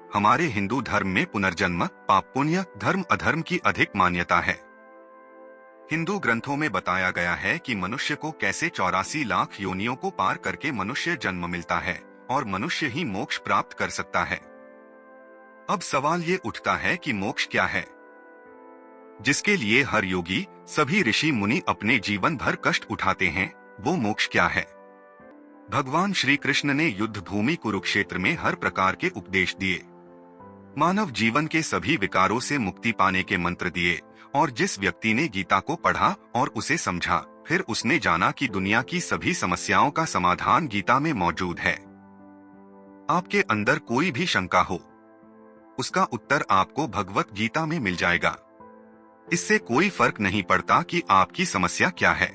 हमारे हिंदू धर्म में पुनर्जन्म, पाप पुण्य, धर्म अधर्म की अधिक मान्यता है। हिंदू ग्रंथों में बताया गया है कि मनुष्य को कैसे 84 लाख योनियों को पार करके मनुष्य जन्म मिलता है और मनुष्य ही मोक्ष प्राप्त कर सकता है। अब सवाल ये उठता है कि मोक्ष क्या है, जिसके लिए हर योगी, सभी ऋषि मुनि अपने जीवन भर कष्ट उठाते हैं, वो मोक्ष क्या है? भगवान श्री कृष्ण ने युद्ध भूमि कुरुक्षेत्र में हर प्रकार के उपदेश दिए, मानव जीवन के सभी विकारों से मुक्ति पाने के मंत्र दिए, और जिस व्यक्ति ने गीता को पढ़ा और उसे समझा, फिर उसने जाना कि दुनिया की सभी समस्याओं का समाधान गीता में मौजूद है। आपके अंदर कोई भी शंका हो, उसका उत्तर आपको भगवत गीता में मिल जाएगा। इससे कोई फर्क नहीं पड़ता कि आपकी समस्या क्या है।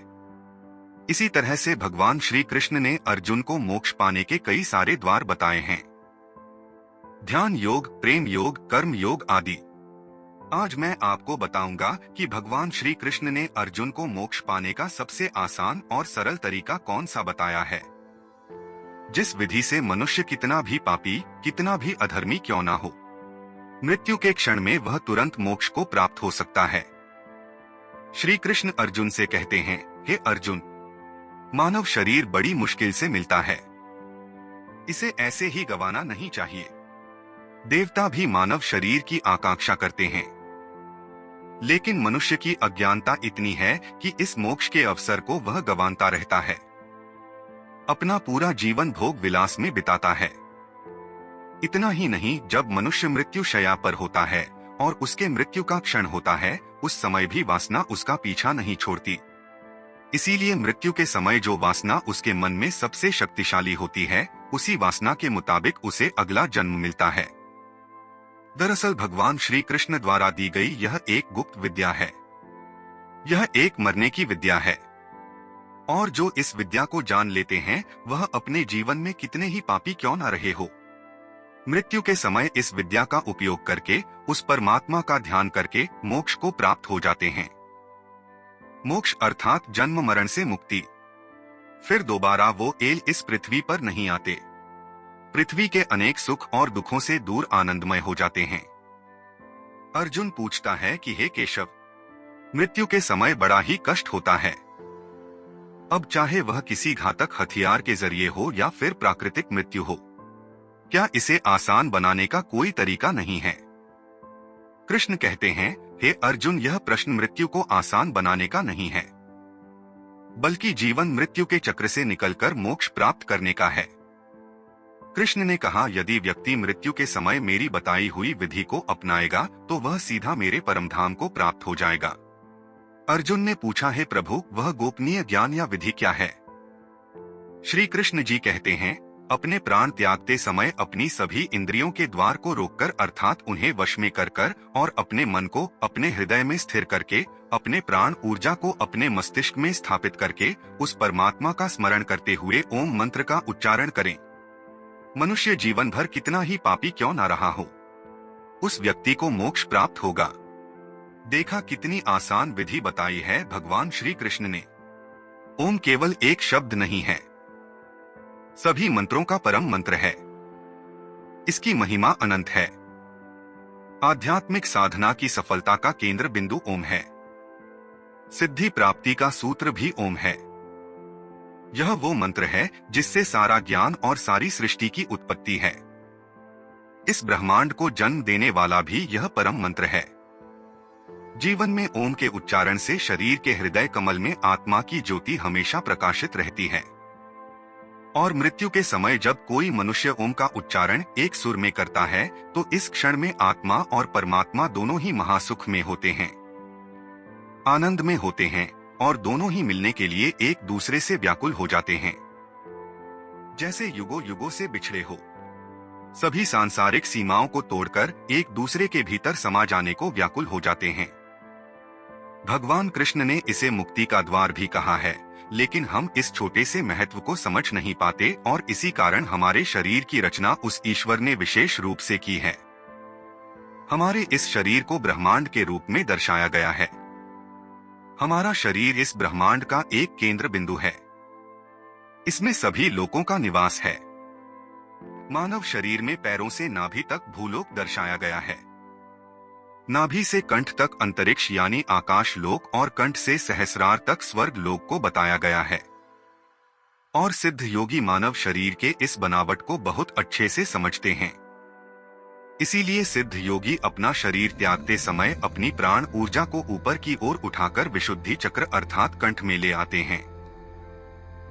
इसी तरह से भगवान श्री कृष्ण ने अर्जुन को मोक्ष पाने के कई सारे द्वार बताए हैं, ध्यान योग, प्रेम योग, कर्म योग आदि। आज मैं आपको बताऊंगा कि भगवान श्री कृष्ण ने अर्जुन को मोक्ष पाने का सबसे आसान और सरल तरीका कौन सा बताया है, जिस विधि से मनुष्य कितना भी पापी, कितना भी अधर्मी क्यों ना हो, मृत्यु के क्षण में वह तुरंत मोक्ष को प्राप्त हो सकता है। श्री कृष्ण अर्जुन से कहते हैं, हे अर्जुन, मानव शरीर बड़ी मुश्किल से मिलता है, इसे ऐसे ही गंवाना नहीं चाहिए। देवता भी मानव शरीर की आकांक्षा करते हैं, लेकिन मनुष्य की अज्ञानता इतनी है कि इस मोक्ष के अवसर को वह गंवाता रहता है, अपना पूरा जीवन भोग विलास में बिताता है। इतना ही नहीं, जब मनुष्य मृत्यु शैया पर होता है और उसके मृत्यु का क्षण होता है, उस समय भी वासना उसका पीछा नहीं छोड़ती। इसीलिए मृत्यु के समय जो वासना उसके मन में सबसे शक्तिशाली होती है, उसी वासना के मुताबिक उसे अगला जन्म मिलता है। दरअसल भगवान श्री कृष्ण द्वारा दी गई यह एक गुप्त विद्या है। यह एक मरने की विद्या है, और जो इस विद्या को जान लेते हैं, वह अपने जीवन में कितने ही पापी क्यों न रहे हो, मृत्यु के समय इस विद्या का उपयोग करके, उस परमात्मा का ध्यान करके मोक्ष को प्राप्त हो जाते हैं। मोक्ष अर्थात जन्म मरण से मुक्ति। फिर दोबारा वो इस पृथ्वी पर नहीं आते। पृथ्वी के अनेक सुख और दुखों से दूर आनंदमय हो जाते हैं। अर्जुन पूछता है कि हे केशव, मृत्यु के समय बड़ा ही कष्ट होता है। अब चाहे वह किसी घातक हथियार के जरिए हो या फिर प्राकृतिक मृत्यु हो, क्या इसे आसान बनाने का कोई तरीका नहीं है? कृष्ण कहते हैं, हे अर्जुन, यह प्रश्न मृत्यु को आसान बनाने का नहीं है, बल्कि जीवन मृत्यु के चक्र से निकलकर मोक्ष प्राप्त करने का है। कृष्ण ने कहा, यदि व्यक्ति मृत्यु के समय मेरी बताई हुई विधि को अपनाएगा तो वह सीधा मेरे परमधाम को प्राप्त हो जाएगा। अर्जुन ने पूछा, हे प्रभु, वह गोपनीय ज्ञान या विधि क्या है? श्री कृष्ण जी कहते हैं, अपने प्राण त्यागते समय अपनी सभी इंद्रियों के द्वार को रोककर, अर्थात उन्हें वश में कर और अपने मन को अपने हृदय में स्थिर करके, अपने प्राण ऊर्जा को अपने मस्तिष्क में स्थापित करके, उस परमात्मा का स्मरण करते हुए ओम मंत्र का उच्चारण करें। मनुष्य जीवन भर कितना ही पापी क्यों ना रहा हो, उस व्यक्ति को मोक्ष प्राप्त होगा। देखा कितनी आसान विधि बताई है भगवान श्री कृष्ण ने। ओम केवल एक शब्द नहीं है, सभी मंत्रों का परम मंत्र है। इसकी महिमा अनंत है। आध्यात्मिक साधना की सफलता का केंद्र बिंदु ओम है। सिद्धि प्राप्ति का सूत्र भी ओम है। यह वो मंत्र है जिससे सारा ज्ञान और सारी सृष्टि की उत्पत्ति है। इस ब्रह्मांड को जन्म देने वाला भी यह परम मंत्र है। जीवन में ओम के उच्चारण से शरीर के हृदय कमल में आत्मा की ज्योति हमेशा प्रकाशित रहती है, और मृत्यु के समय जब कोई मनुष्य ओम का उच्चारण एक सुर में करता है, तो इस क्षण में आत्मा और परमात्मा दोनों ही महासुख में होते हैं, आनंद में होते हैं, और दोनों ही मिलने के लिए एक दूसरे से व्याकुल हो जाते हैं। जैसे युगों युगों से बिछड़े हो, सभी सांसारिक सीमाओं को तोड़कर एक दूसरे के भीतर समा जाने को व्याकुल हो जाते हैं। भगवान कृष्ण ने इसे मुक्ति का द्वार भी कहा है, लेकिन हम इस छोटे से महत्व को समझ नहीं पाते, और इसी कारण हमारे शरीर की रचना उस ईश्वर ने विशेष रूप से की है। हमारे इस शरीर को ब्रह्मांड के रूप में दर्शाया गया है। हमारा शरीर इस ब्रह्मांड का एक केंद्र बिंदु है। इसमें सभी लोगों का निवास है। मानव शरीर में पैरों से नाभि तक भूलोक दर्शाया गया है। नाभि से कंठ तक अंतरिक्ष यानी आकाश लोक और कंठ से सहस्रार तक स्वर्ग लोक को बताया गया है। और सिद्ध योगी मानव शरीर के इस बनावट को बहुत अच्छे से समझते हैं। इसीलिए सिद्ध योगी अपना शरीर त्यागते समय अपनी प्राण ऊर्जा को ऊपर की ओर उठाकर विशुद्धि चक्र अर्थात कंठ में ले आते हैं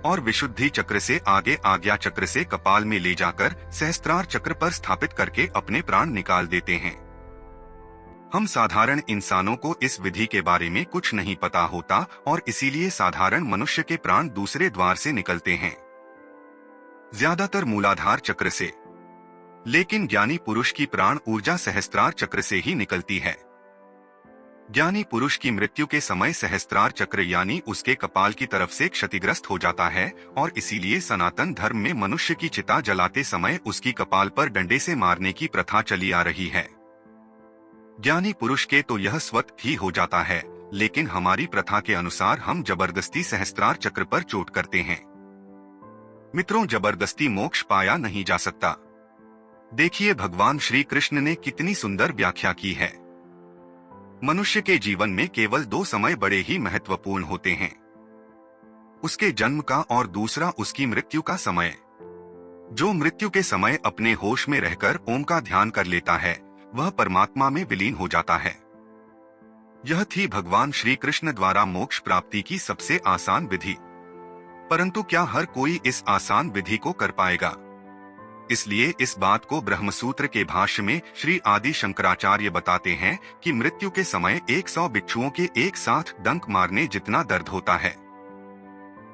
और विशुद्धि चक्र से आगे आज्ञा चक्र से कपाल में ले जाकर सहस्त्रार चक्र पर स्थापित करके अपने प्राण निकाल देते हैं। हम साधारण इंसानों को इस विधि के बारे में कुछ नहीं पता होता और इसीलिए साधारण मनुष्य के प्राण दूसरे द्वार से निकलते हैं, ज्यादातर मूलाधार चक्र से। लेकिन ज्ञानी पुरुष की प्राण ऊर्जा सहस्त्रार चक्र से ही निकलती है। ज्ञानी पुरुष की मृत्यु के समय सहस्त्रार चक्र यानी उसके कपाल की तरफ से क्षतिग्रस्त हो जाता है और इसीलिए सनातन धर्म में मनुष्य की चिता जलाते समय उसकी कपाल पर डंडे से मारने की प्रथा चली आ रही है। ज्ञानी पुरुष के तो यह स्वतः ही हो जाता है, लेकिन हमारी प्रथा के अनुसार हम जबरदस्ती सहस्त्रार चक्र पर चोट करते हैं। मित्रों, जबरदस्ती मोक्ष पाया नहीं जा सकता। देखिए भगवान श्री कृष्ण ने कितनी सुंदर व्याख्या की है। मनुष्य के जीवन में केवल दो समय बड़े ही महत्वपूर्ण होते हैं, उसके जन्म का और दूसरा उसकी मृत्यु का समय। जो मृत्यु के समय अपने होश में रहकर ओम का ध्यान कर लेता है वह परमात्मा में विलीन हो जाता है। यह थी भगवान श्री कृष्ण द्वारा मोक्ष प्राप्ति की सबसे आसान विधि। परंतु क्या हर कोई इस आसान विधि को कर पाएगा? इसलिए इस बात को ब्रह्मसूत्र के भाष्य में श्री आदि शंकराचार्य बताते हैं कि मृत्यु के समय 100 बिच्छुओं के एक साथ डंक मारने जितना दर्द होता है।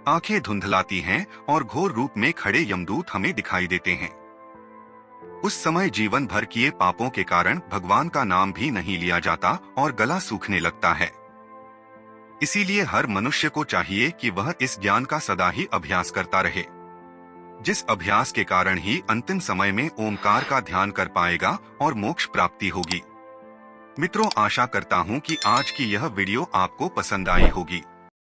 आंखें धुंधलाती हैं और घोर रूप में खड़े यमदूत हमें दिखाई देते हैं। उस समय जीवन भर किए पापों के कारण भगवान का नाम भी नहीं लिया जाता और गला सूखने लगता है। इसीलिए हर मनुष्य को चाहिए कि वह इस ज्ञान का सदा ही अभ्यास करता रहे, जिस अभ्यास के कारण ही अंतिम समय में ओमकार का ध्यान कर पाएगा और मोक्ष प्राप्ति होगी। मित्रों, आशा करता हूँ कि आज की यह वीडियो आपको पसंद आई होगी।